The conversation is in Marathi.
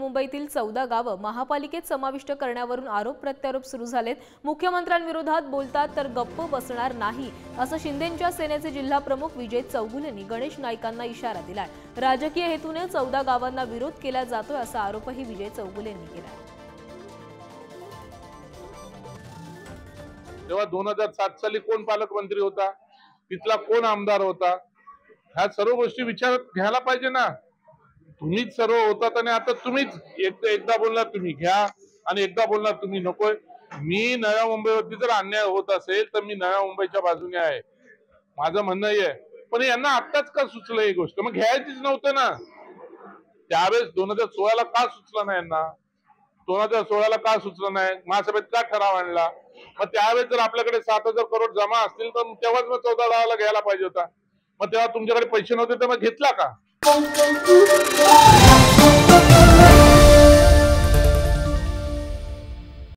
मुंबईतील 14 गावं महापालिकेत समाविष्ट करण्यावरून आरोप प्रत्यारोप सुरू झालेत। मुख्यमंत्र्यांविरोधात बोलतात तर गप्प बसणार नाही असं शिंदेंच्या सेनेचे जिल्हा प्रमुख विजय चौगुलेंनी गणेश नाईकांना इशारा दिलाय। राजकीय हेतूने 14 गावांना विरोध केला जातोय असा आरोपही विजय चौगुलेंनी केलाय। तेव्हा 2007 साली कोण पालकमंत्री होता, तिथला कोण आमदार होता, ह्या सर्व गोष्टी विचारात घ्यायला पाहिजे ना। तुम्हीच सर्व होतात आणि आता तुम्हीच एकदा बोलणार तुम्ही घ्या आणि एकदा बोलणार तुम्ही नकोय। मी नव्या मुंबईवरती जर अन्याय होत असेल तर मी नव्या मुंबईच्या बाजूने आहे, माझं म्हणणं आहे। पण यांना आत्ताच का सुचलं ही गोष्ट? मग घ्यायचीच नव्हतं ना त्यावेळेस। 2016ला का सुचलं नाही यांना? 2016ला का सुचलं नाही? महासभेत का ठराव आणला? मग त्यावेळेस जर आपल्याकडे 7,000 करोड जमा असतील तर तेव्हाच मग 14 गावाला घ्यायला पाहिजे होता। मग तेव्हा तुमच्याकडे पैसे नव्हते तर मग घेतला का?